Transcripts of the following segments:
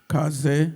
kaze.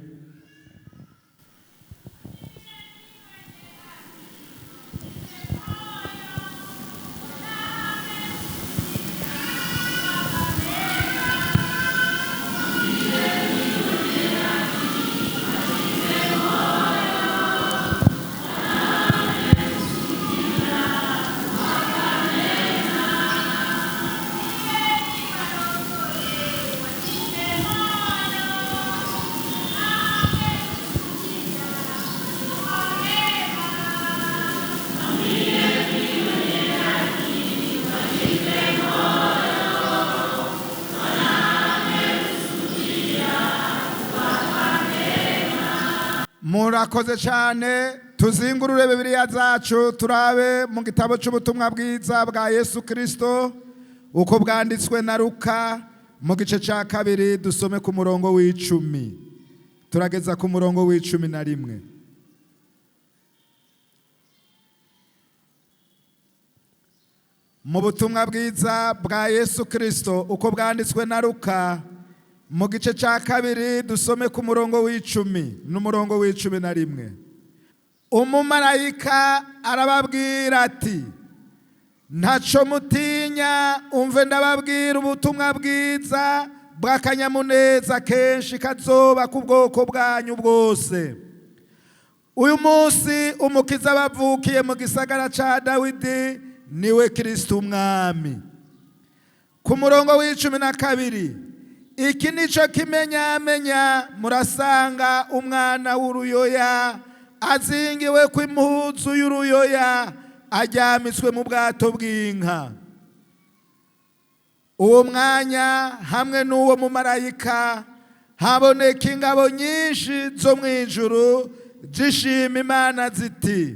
Murakoze cyane. Tuzingurure Bibiliya zacu turabe mu gitabo cy'ubutumwa bwiza bwa Yesu Kristo uko bwanditswe na Luka mu gice cya 2 dusome ku murongo w'10 turageza ku murongo w'11. Mu butumwa bwiza bwa Yesu Kristo uko bwanditswe na Luka mu gice cya 2 dusome ku murongo w'10 n'umurongo w'11. Umumarayika arababwira ati, ntaco mutinya, umve ndababwira ubutumwa bwiza bw'akanyamuneza kenshi kazoba ku bwoko bwanyu bwose. Uyu munsi umukiza bavukiye mu gisagara ca Dawidi, niwe Kristo umwami. Ku murongo w'12, iki nico kimenyamenya, murasanga umwana w'uruyoya azingiwe ku impuzu y'uruyoya, aryamitswe mu bwato bw'inka. Uwo mwanya hamwe n'uwo mumarayika haboneka ingabo nyinshi zo mw'ijuru zishima Imana ziti,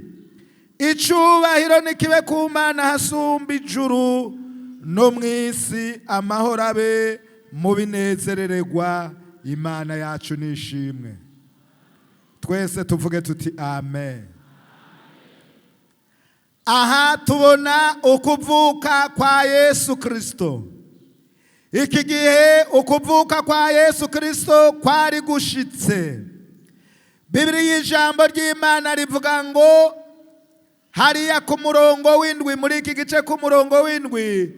icubahiro nikibe ku Mana hasumba ijuru, no mw'isi amahoro abe mu binezerererwa, Imana yacu nishimwe. Twese tuvuge tuti amen. Aha tubona ukuvuka kwa Yesu Kristo. Iki gihe ukuvuka kwa Yesu Kristo kwari gushitse. Bibiliya ijambo ry'Imana rivuga ngo hariya ku murongo w'7 muri iki gice ku murongo w'7,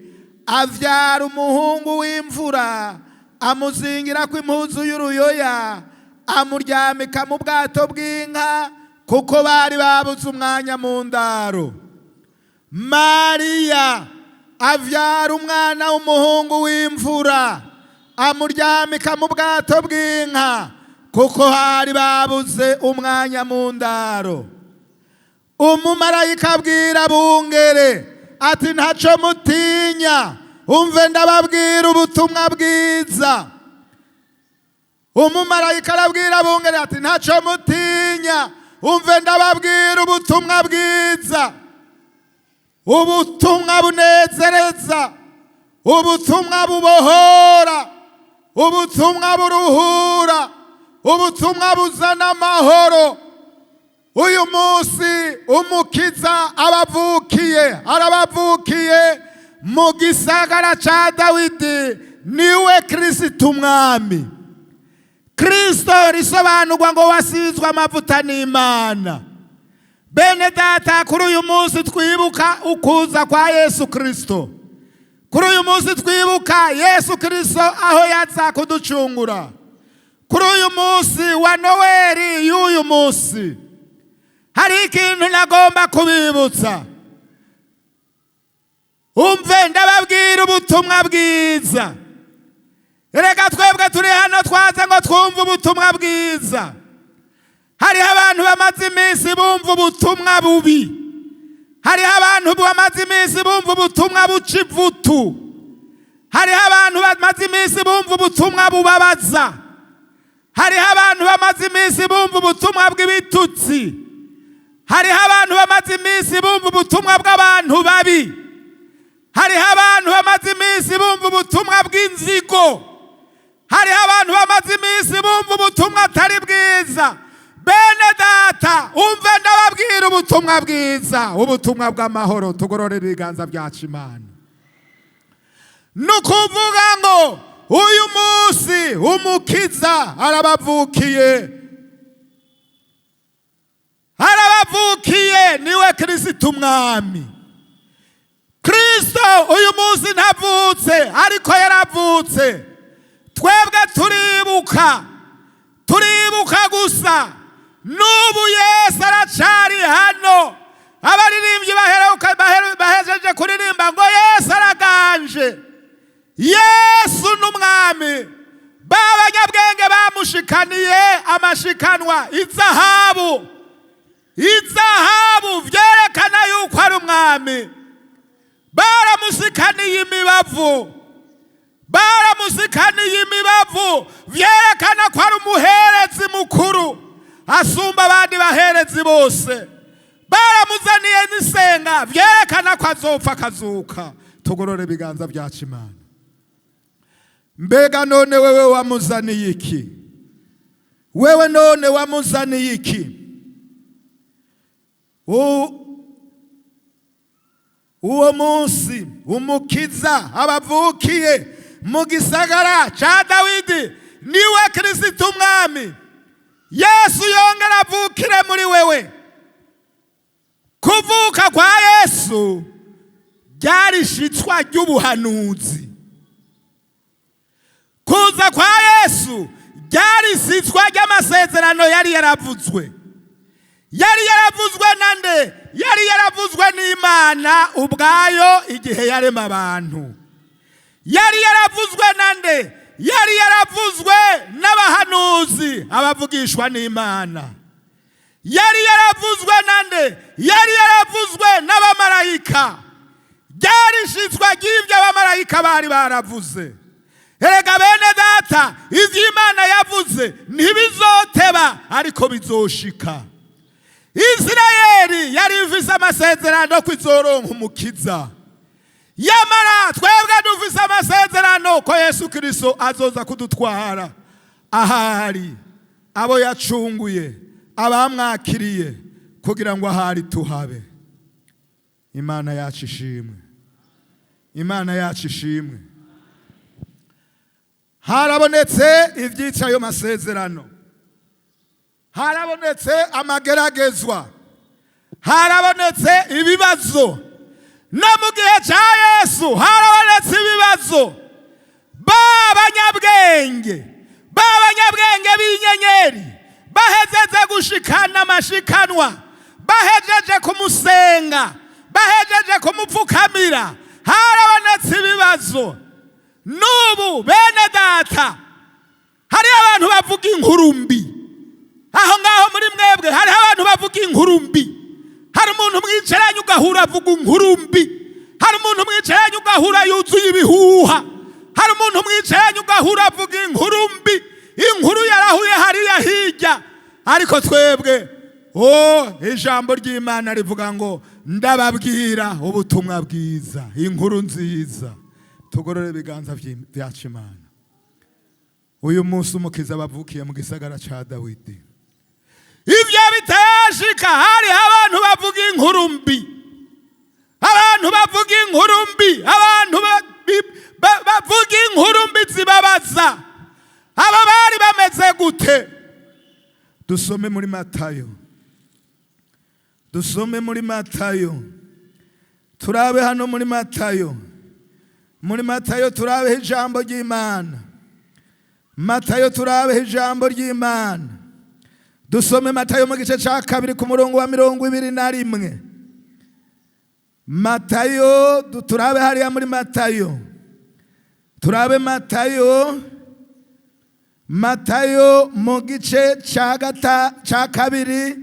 avyara umuhungu w'imfura, amuzingira ku impuzu y'uruyoya, amuryamika mu bwato bw'inka, kuko bari babuze umwanya mu ndaro. Mariya avyara umwana w'umuhungu w'imfura, amuryamika mu bwato bw'inka, kuko hari babuze umwanya mu ndaro. Umumarayika abwira abungere ati, ntaco mutinya, umve ndababwira ubutumwa bwiza. Umumarayika arabwira abungere ati, ntaco mutinya, umve ndababwira ubutumwa bwiza, ubutumwa bunezereza, ubutumwa bubohora, ubutumwa buruhura, ubutumwa buzana amahoro. Uyu munsi umukiza arabavukiye mu gisagara ca Dawidi, niwe Kristo umwami. Kristo risobanurwa ngo wasizwe amavuta n'Imana. Bene data, kuri uyu munsi twibuka ukuza kwa Yesu Kristo. Kuri uyu munsi twibuka Yesu Kristo aho yaza kuducungura. Kuri uyu munsi wa Noeli y'uyu munsi hari ikintu nagomba kubibutsa. Umve ndababwira ubutumwa bwiza. Erega twebwe turi hano twaza ngo twumve ubutumwa bwiza. Hariho abantu bamaze iminsi bumva ubutumwa bubi. Hariho abantu bamaze iminsi bumva ubutumwa buca ivutu. Hariho abantu bamaze iminsi bumva ubutumwa bubabaza. Hariho abantu bamaze iminsi bumva ubutumwa bw'ibitutsi. Hariho abantu bamaze iminsi bumva ubutumwa bw'abantu babi. Hariho abantu bamaze iminsi bumva ubutumwa bw'inzigo. Hariho abantu bamaze iminsi bumva ubutumwa atari bwiza. Bene data, umve ndababwira ubutumwa bwiza, ubutumwa bw'amahoro. Tugororere ibiganza byacu Imana. Nukuvuga ngo uyu munsi umukiza arabavukiye, arabavukiye, niwe Kristo umwami. Kristo uyu munsi ntavutse, ariko yaravutse. Twebwe turibuka gusa. N'ubu Yesu aracari hano. Abaririmbyi bahejeje kuririmba ngo Yesu araganje, Yesu n'umwami. B'abanyabwenge bamushikaniye amashikanwa, izahabu vyerekana yuko ari umwami. Baramusikaniye imibavu, vyerekana ko ari umuherezi mukuru asumba abandi baherezi bose. Baramuzaniye n'isenga, vyerekana ko azopfa akazuka. Tugorore ibiganza byacu Imana. Mbega none wewe wamuzaniye iki? Wewe none wamuzaniye iki? Uwo munsi umukiza abavukiye mu gisagara ca Dawidi niwe Kristo umwami. Yesu yongera avukire muri wewe. Kuvuka kwa Yesu byari ishitswa ry'ubuhanuzi. Kuza kwa Yesu byari ishitswa ry'amasezerano yari yaravuzwe. Yari yaravuzwe nande? Yari yaravuzwe n'Imana ubwayo igihe yarema abantu. Yari yaravuzwe nande? Yari yaravuzwe n'abahanuzi abavugishwa n'Imana. Yari yaravuzwe nande? Yari yaravuzwe n'abamarayika. Byari ishitswa ry'ibyo abamarayika bari baravuze. Erega bene data, ivyo Imana yavuze ntibizoteba, ariko bizoshika. Isirayeli yari ifise amasezerano ko izoronka umukiza. Yamara twebwe dufise amasezerano ko Yesu Kristo azoza kudutwara. Ahari abo yacunguye, abamwakiriye kugira ngo ahari tuhabe. Imana yacu ishimwe. Imana yacu ishimwe. Harabonetse ivyica ayo masezerano. Harabonetse amageragezwa. Harabonetse ibibazo. No mu gihe ca Yesu harabonetse ibibazo. B'abanyabwenge b'inyenyeri bahejeje gushikana amashikanwa, bahejeje kumusenga, bahejeje kumupfukamira, harabonetse ibibazo. N'ubu bene data, hari abantu bavuga inkuru mbi. Aho ngaho muri mwebwe hari abantu bavuga inkuru mbi. Hari umuntu mwicaranye ugahura avuga inkuru mbi. Hari umuntu mwicaranye ugahura yuzuye ibihuha. Hari umuntu mwicaranye ugahura avuga inkuru mbi. Inkuru yarahuye hariya hirya. Ariko twebwe ijambo ry'Imana rivuga ngo ndababwira ubutumwa bwiza, inkuru nziza. Tugorore ibiganza byacu Imana. Uyu munsi umukiza bavukiye mu gisagara ca Dawidi. Ivyo bitashika, hari abantu bavuga inkuru mbi. Abantu bavuga inkuru mbi. Abantu bavuga inkuru mbi zibabaza. Aba bari bameze gute? Dusome muri Matayo. Turabe hano muri Matayo. Muri Matayo turabe ijambo ry'Imana. Matayo turabe ijambo ry'Imana. Dusome Matayo mu gice ca 2 ku murongo wa 21. Matayo turabe hariya muri Matayo. Turabe Matayo mu gice ca 2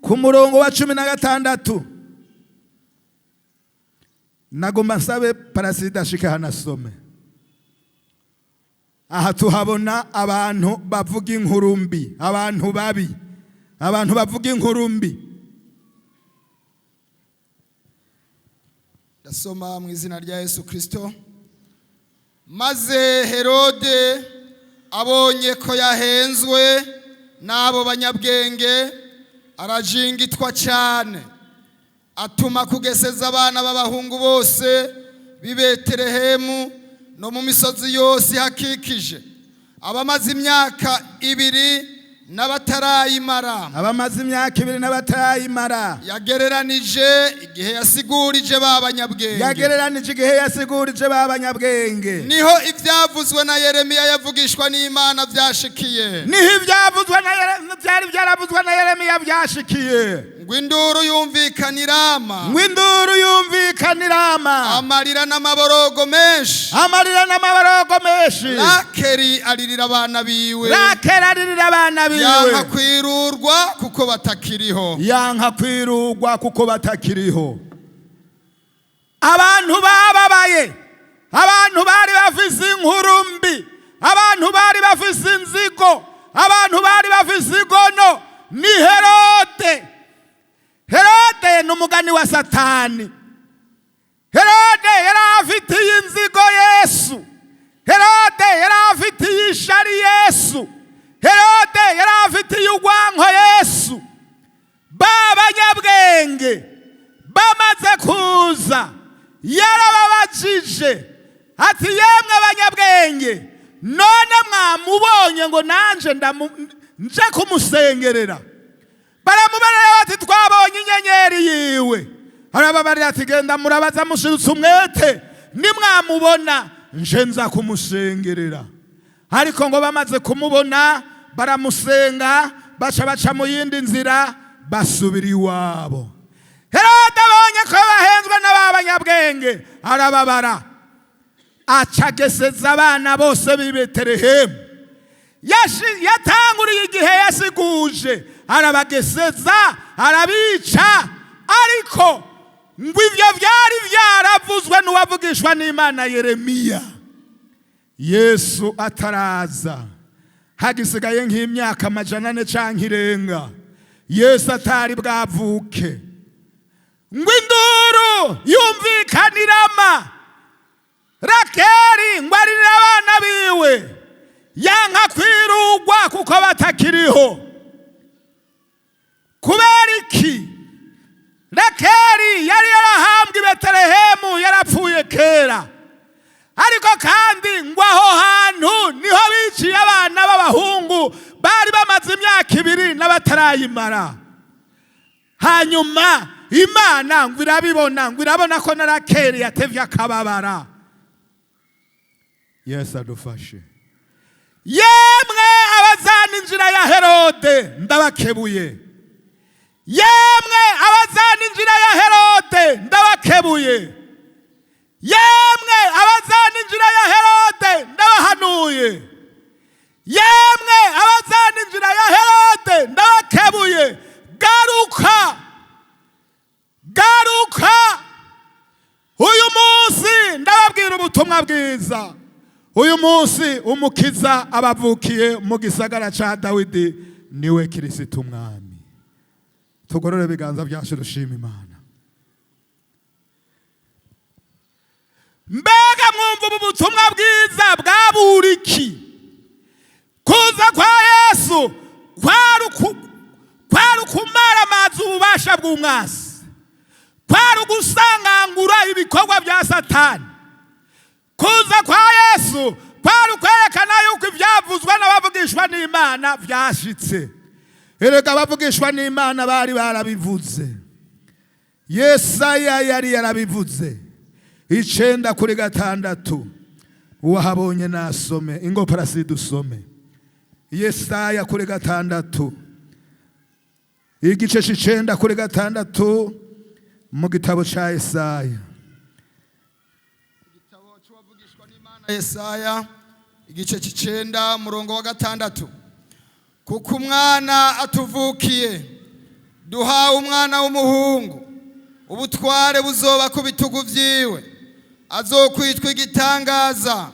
ku murongo wa 16. Nagomba nsabe Parasida ashike hanasome. Aha tuhabona abantu bavuga inkuru mbi, abantu babi, abantu bavuga inkuru mbi. Ndasoma mu izina rya Yesu Kristo. Maze Herode abonye ko yahenzwe n'abo banyabwenge, arajingitwa cyane, atuma kugeseza abana b'abahungu bose b'i Betelehemu no mu misozi yose ihakikije, abamaze imyaka 2 n'abatarayimara. abamaze imyaka 2 n'abatarayimara. Yagereranije igihe yasigurije babanyabwenge. yagereranije igihe yasigurije babanyabwenge. Niho ivyavuzwe na Yeremiya yavugishwa n'Imana vyashikiye. niho ivyavuzwe na Yeremiya byari byaravuzwe na Yeremiya byashikiye. Ngwinduru yumvikanirama. ngwinduru yumvikanirama. Amarira n'amaborogo menshi. amarira n'amaborogo menshi. Rakeri aririra abana biwe. Rakeri aririra abana biwe. yanka kwirurwa kuko batakiriho. yanka kwirurwa kuko batakiriho. abantu bababaye, abantu bari bafise inkuru mbi, abantu bari bafise inzigo, abantu bari bafise igono ni Herode. Herode ni umugani wa Satani. Herode yari afitiye inzigo Yesu. Herode yari afitiye ishari Yesu. Herode yari afitiye urwanko Yesu. Babanyabwenge bamaze kuza yarababajije ati yemwe abanyabwenge, none mwamubonye ngo nanje nje kumusengerera? Baramubarira bati twabonye inyenyeri yiwe. Arababarira ati genda murabaza mushirutse umwete, nimwamubona nje nza kumusengerera. Ariko ngo bamaze kumubona baramusenga, baca mu yindi nzira basubira iwabo. Herode abonye ko bahenzwe n'abanyabwenge arababara, acageseza abana bose b'i Betelehemu. yatanguriye igihe yasiguje, arabageseza arabica. Ariko ngo ivyo byari byaravuzwe n'uwavugishwa n'Imana Yeremiya. Yesu ataraza, hagisigaye nk'imyaka 400 canke irenga, Yesu atari bwavuke, ngo induru yumvikanirama. Rakeri ngo aririra abana biwe, yanka kwirugwa kuko batakiriho. Kubera iki? Rakeri yari yarahambwe i Betelehemu, yarapfuye kera. Ariko kandi ngo aho hantu niho biciye abana b'abahungu bari bamaze imyaka 2 n'abatarayimara. Hanyuma Imana ngo irabona ko na Rakeri yatevye akababara. Yesu adufashe. Yemwe abazana injira ya Herode ndabakebuye. Yemwe abazana injira ya Herode ndabakebuye. Yemwe abazana injira ya Herode ndabahanuye. Yemwe abazana injira ya Herode ndabakebuye. Garuka, garuka. Uyu munsi ndababwira ubutumwa bwiza. Uyu munsi umukiza abavukiye mu gisagara ca Dawidi, niwe Kristo umwami. Tugorore ibiganza byacu dushima Imana. Mbega mwumva ubu butumwa bwiza bwaburiki? Kuza kwa Yesu kwari kumara amazi ububasha bw'umwasi, kwari gusangangura ibikorwa bya Satani. Kuza kwa Yesu kwari kwerekana yuko ivyavuzwe n'abavugishwa n'Imana vyashitse. Erega abavugishwa n'Imana bari barabivuze. Yesaya yari yarabivuze 9:6. Uwahabonye nasome, ingo parasi dusome. Yesaya 9:6, igice 9:6 mu gitabo ca Yesaya. Igitabo cy'uwavugishwa n'Imana Yesaya igice 9:6. Kuko umwana atuvukiye, duhawe umwana w'umuhungu, ubutware buzoba ku bitugu vyiwe, azokwitwa igitangaza,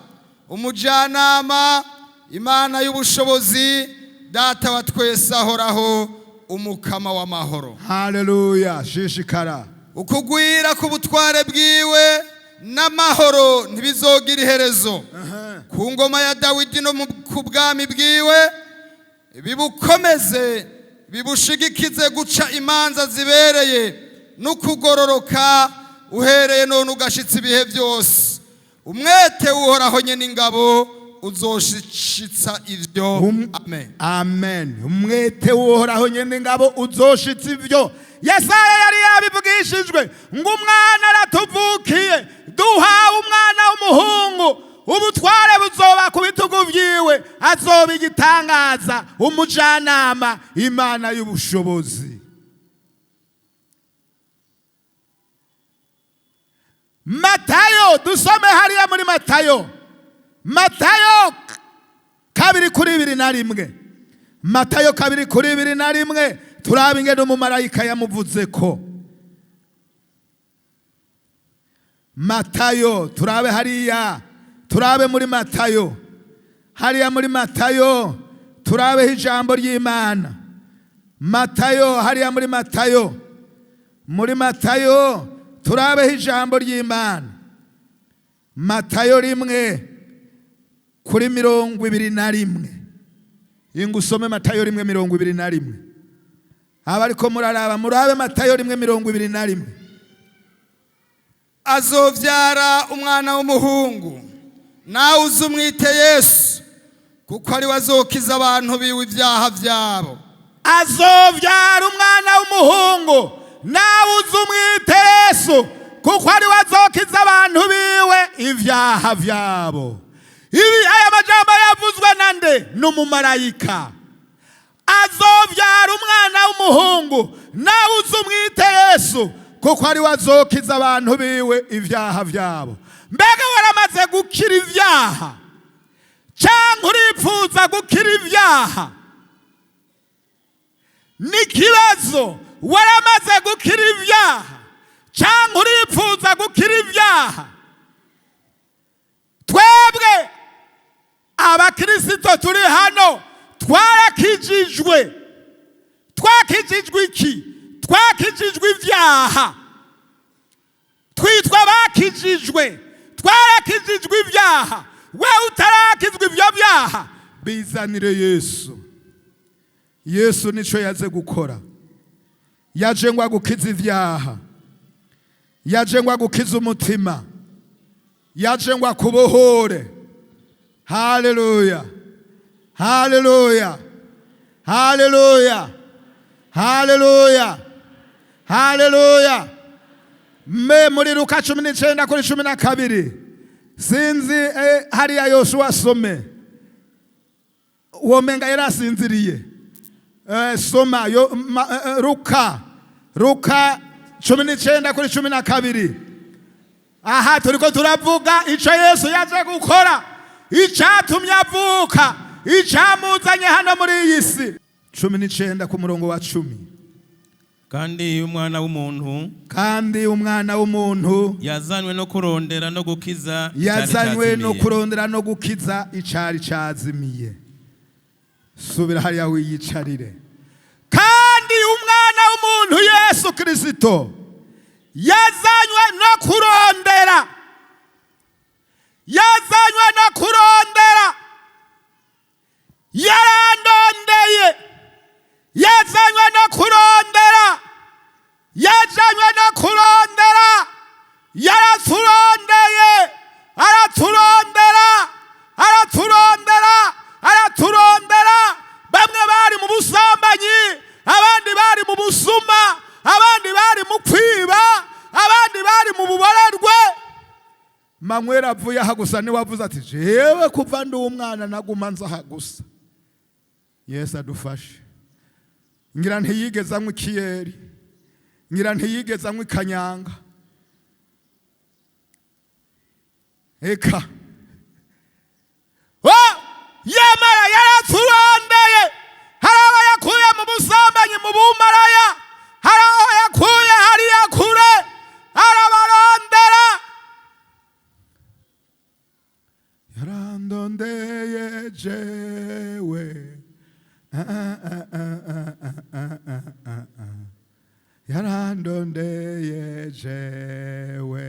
umujanama, Imana y'ubushobozi, data wa twese ahoraho, umukama w'amahoro. Haleluya, shishikara. Ukugwira ku butware bwiwe n'amahoro ntibizogira iherezo. Ku ngoma ya Dawidi no ku bwami bwiwe, bibukomeze bibushigikize guca imanza zibereye n'ukugororoka uhereye none ugashitsa ibihe byose. umwete w'uhoraho nyene ingabo uzoshitsa ivyo. Amen. Amen. Umwete w'uhoraho nyene ingabo uzoshitsa ivyo. Yesaya yari yabivugishijwe ngo umwana aratuvukiye, duhawe umwana w'umuhungu, ubutware buzoba ku bitugu vyiwe, azoba igitangaza, umujanama, Imana y'ubushobozi. Matayo, dusome hariya muri Matayo 2:21. Matayo 2:21, turabe ingene umumarayika yamuvuzeko. Matayo, turabe hariya, turabe muri Matayo, hariya muri Matayo, turabe ijambo ry'Imana. Matayo, hariya muri Matayo, turabe ijambo ry'Imana. Matayo 1:21. Ingusome Matayo 1:21. Abariko muraraba, murabe Matayo 1:21. Azovyara umwana w'umuhungu, nawe uzumwite Yesu, kuko ari wazokiza abantu biwe ibyaha vyabo. Azovyara umwana w'umuhungu, nawe uzumwite Yesu, kuko ari wazokiza abantu biwe ibyaha vyabo. Ibi aya majambo yavuzwe nande? N'umumarayika. Azovyara umwana w'umuhungu, nawe uzumwite Yesu, kuko ari wazokiza abantu biwe ibyaha vyabo. Mbega waramaze gukira ibyaha? Canke uripfuza gukira ibyaha? N'ikibazo, waramaze gukira ibyaha canke uripfuza gukira ibyaha? Twebwe abakristo turi hano twarakijijwe. Twakijijwe iki? Twakijijwe ibyaha. Twitwa bakijijwe, twarakijijwe ibyaha. We utarakizwa ibyo byaha, bizanire Yesu. Yesu nico yaze gukora. Yaje ngo agukize ibyaha, yaje ngo agukize umutima, yaje ngo akubohore. Haleluya, haleluya, haleluya, haleluya, haleluya. Muri Luka 19:12, sinzi hariya Yoshua some, womenga yarasinziriye. Soma Luka 19:12. Aha turiko turavuga ico Yesu yaje gukora, icatumye avuka, icamuzanye hano muri iyi si. 19 ku murongo wa 10. Kandi umwana w'umuntu yazanywe no kurondera no gukiza icari cazimiye. Subira hariya wiyicarire. Kandi umwana w'umuntu Yesu Kristo yazanywe no kurondera, yarandondeye, yazanywe no kurondera, yaraturondeye, araturondera. Bamwe bari mu busambanyi, abandi bari mu busuma, abandi bari mu kwiba, abandi bari mu buborerwe. Manywera avuye aha gusa ni wavuze ati jewe kuva ndi umwana naguma nza aha gusa. Yesu adufashe. Ngira ntiyigeze anywa ikiyeri, ngira ntiyigeze anywa ikanyanga. Eka yamara yaraturondeye. Hari abo yakuye mu busambanyi, mu bumaraya, hari aho yakuye hariya kure, arabarondera. Yarandondeye jewe, yarandondeye jewe.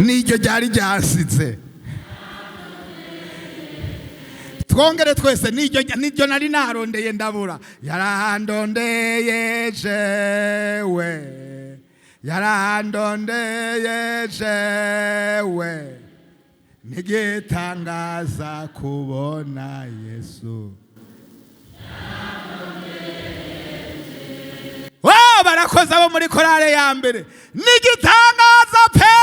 Niryo ryari ryasize. twongere twese niryo nari narondeye ndabura. Yarandondeye jewe, yarandondeye jewe, nigitangaza kubona Yesu. Wow, barakoze abo muri korale ya mbere. Nigitangaza pe,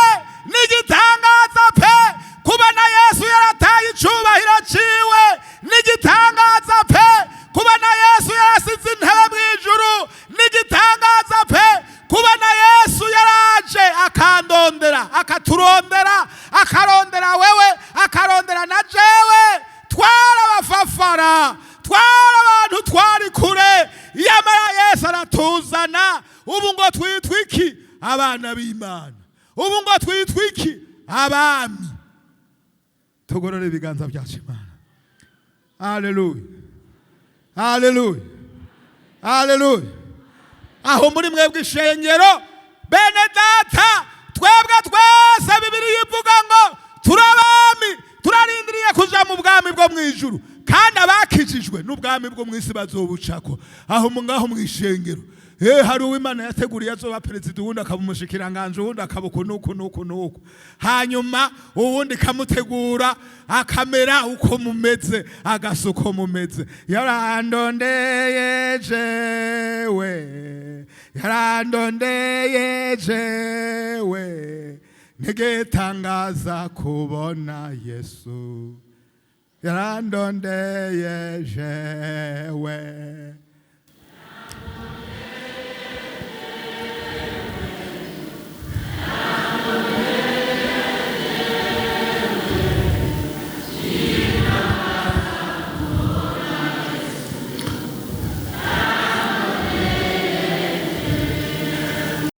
nigitangaza pe, kubona Yesu yarataye icubahiro ciwe. Nigitangaza pe, kubona Yesu yarasize intebe mw'ijuru. Nigitangaza pe, kubona Yesu yaraje akandondera, akaturondera, akarondera wewe, akarondera na jewe. Twara abafafara, twara abantu twari kure, yamara Yesu aratuzana. Ubu ngo twitwiki abana b'Imana, ubu ngo twitwiki abami. Tugorore ibiganza byacu Imana. Haleluya, haleluya, haleluya. Aho muri mwebwe ishengero bene data, twebwe twese Bibiliya ivuga ngo turabami, turarindiriye kuja mu bwami bwo mw'ijuru, kandi abakijijwe n'ubwami bwo mw'isi bazobucako. Aho ngaho mw'ishengero hari uw'Imana yateguriye azoba perezida, uwundi akaba umushikiranganje, uwundi akaba nuko, hanyuma uwundi kamutegura akamera uko mumeze, agasa uko mumeze. Yarandondeye jewe, yarandondeye jewe, nigitangaza kubona Yesu. Yarandondeye jewe.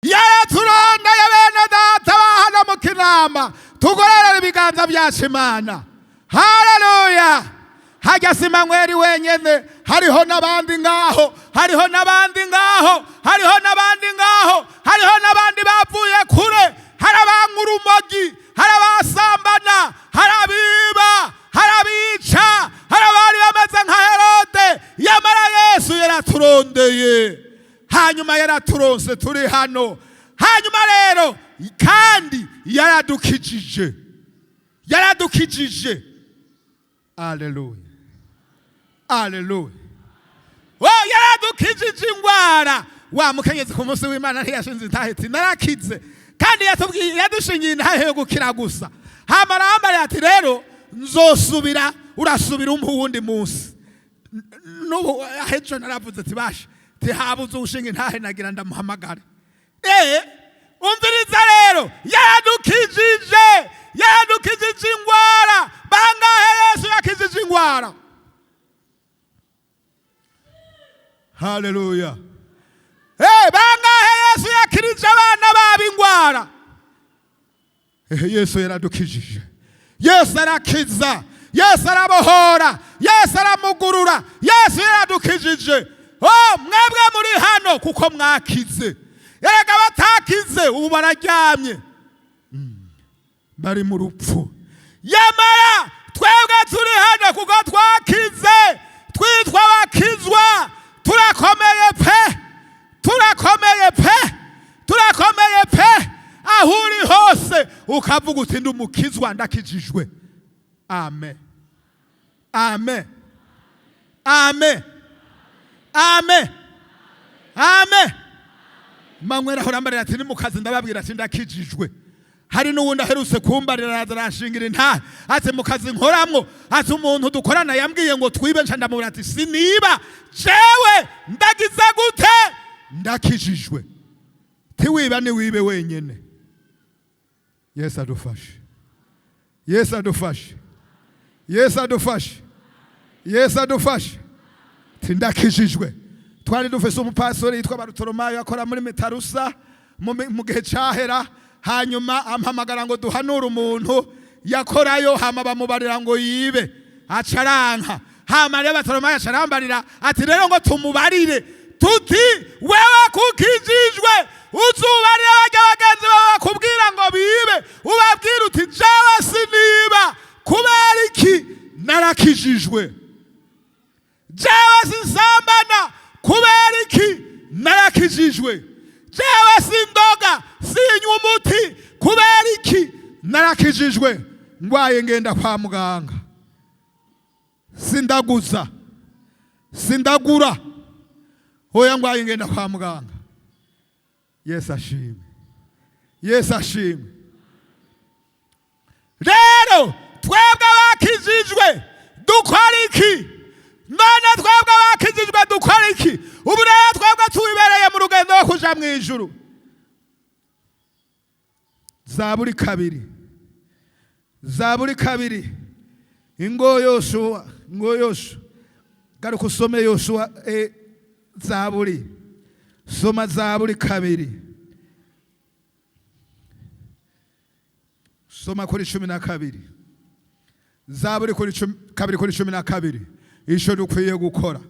Yaraturondeye bene data bahana mu kinama, tugororere ibiganza byacu Imana. Haleluya. Hajya si Manweri wenyene, hariho n'abandi ngaho, hariho n'abandi ngaho, hariho n'abandi ngaho, hariho n'abandi bavuye kure. Hari abangurumogi, hari abasambana, hari abiba, hari abica, hari abari bameze nka Herode. Yamara Yesu yaraturondeye, hanyuma yaraturonse turi hano. Hanyuma rero kandi yaradukijije, yaradukijije. Haleluya, haleluya. Oh, yaradukijije ingwara. Wa mukenyezi ku munsi w'Imana ntiyashinze intaheti narakize, kandi yatubwiye yadushingiye intahe yo gukira gusa. Hamara ati rero nzosubira, urasubira wundi munsi. N'ubu hejo naravuze ati basha tihabuze ushinga intahe nagira ndamuhamagare. Umviriza rero, yaradukijije, yaradukijije ingwara. Bangahe Yesu yakijije ingwara? Haleluya. Bangahe Yesu yakirije abana babo ingwara? Yesu yaradukijije, Yesu arakiza, Yesu arabohora, Yesu aramugurura, Yesu yaradukijije. Oh, mwebwe muri hano kuko mwakize. Erega batakize ubu bararyamye, bari mu rupfu. Yamara twebwe turi hano kuko twakize, twitwa bakizwa. Turakomeye pe, turakomeye pe, turakomeye pe. Aho uri hose ukavuga uti ndi umukizwa, ndakijijwe. Amen, amen, amen, amen, amen. Manweri ahora ambarira ati ni mukazi ndababwira ati ndakijijwe. Hari n'uwundi aherutse kumbarira arashingira intahe ati mukazi nkoramwo, ati umuntu dukorana yambwiye ngo twibe, nca ndamubwira ati siniba, jewe ndagize gute? Ndakijijwe. Tiwiba ni wibe wenyene. Yesu adufashe, Yesu adufashe, Yesu adufashe, Yesu adufashe. Tindakijijwe. Twari dufise umupastori yitwa Barutolomayo akora muri Metarusa mu gihe cyahera. Hanyuma ampamagara ngo duhanure umuntu yakorayo, hama bamubarira ngo yibe, acaranka. Hama rero Barutolomayo acarambarira ati rero ngo tumubarire tuti wewe kukijijwe, uzubarire bajya bagenzi bawe bakubwira ngo bibe, ubabwira uti jewe siniba. Kubera iki? Narakijijwe. narakijijwe jewe sindoga sinywa umuti kubera iki narakijijwe ngwaye ngenda kwa muganga sindaguza sindagura hoya ngwaye ngenda kwa muganga. Yesu ashimwe, Yesu ashimwe. Rero twebwe bakijijwe dukora iki? None twebwe bakijijwe dukora iki? Ubu rero twebwe tubibereye mu rugendo rwo kuja mu ijuru. Zaburi kabiri ingo Yoshua garuka usome Yoshua Zaburi, soma Zaburi kabiri, soma kuri 12. Zaburi kuri 12 isho dukwiye gukora.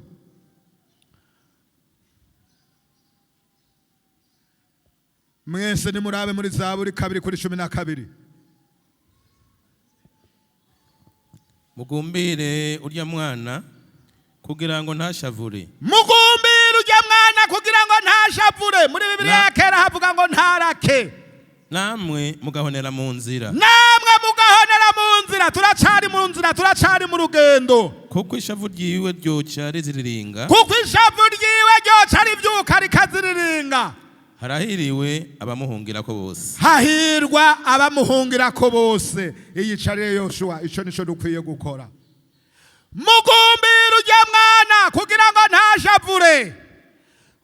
Mwese nimurabe muri Zaburi kabiri kuri 12. Mugumbire urya mwana kugira ngo ntashavure. Mugumbire urya mwana kugira ngo ntashavure. Muri Bibiliya ya kera havuga ngo ntarake. Namwe mugahonera mu nzira. Namwe mugahonera mu nzira. Turacari mu nzira, turacari mu rugendo. Kuko ishavu ryiwe ryoca riziriringa. Kuko ishavu ryiwe ryoca rivyuka rikaziriringa. Harahiriwe abamuhungira ko bose. Hahirwa abamuhungira ko bose. Iyicarire Yoshua, ico nico dukwiye gukora. Mugumbire urya mwana kugira ngo ntashavure.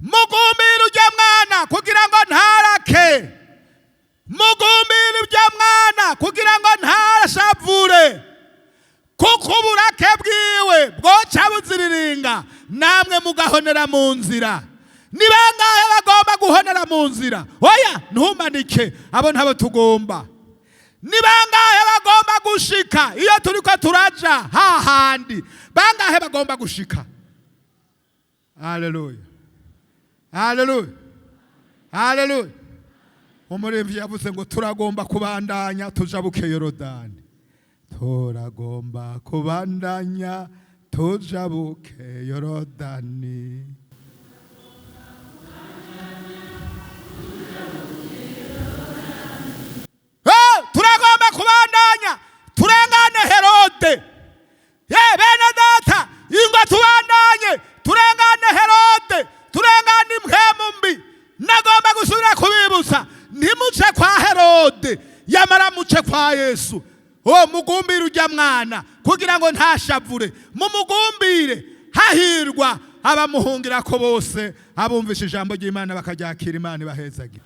Mugumbire urya mwana kugira ngo ntarake. Mugumbire urya mwana kugira ngo ntashavure. Kuko uburake bwiwe bwoca buziriringa. Namwe mugahonera mu nzira. Ni bangahe bagomba guhonera mu nzira? Oya ntumanike, abo ntabo tugomba. Ni bangahe bagomba gushika iyo turiko turaja hahandi? Bangahe bagomba gushika? Haleluya, haleluya, haleluya. Umuremyi yavuze ngo turagomba kubandanya tujabuke Yorodani. Turagomba kubandanya tujabuke Yorodani. Turagomba kubandanya turengane Herode. Bene data ingo tubandanye turengane Herode, turengane impwemu mbi. Nagomba gusubira kubibutsa ntimuce kwa Herode, yamara muce kwa Yesu. Mugumbire urya mwana kugira ngo ntashavure. Mumugumbire, hahirwa abamuhungira ko bose abumvisha ijambo ry'Imana bakaryakira. Imana ibahezagire.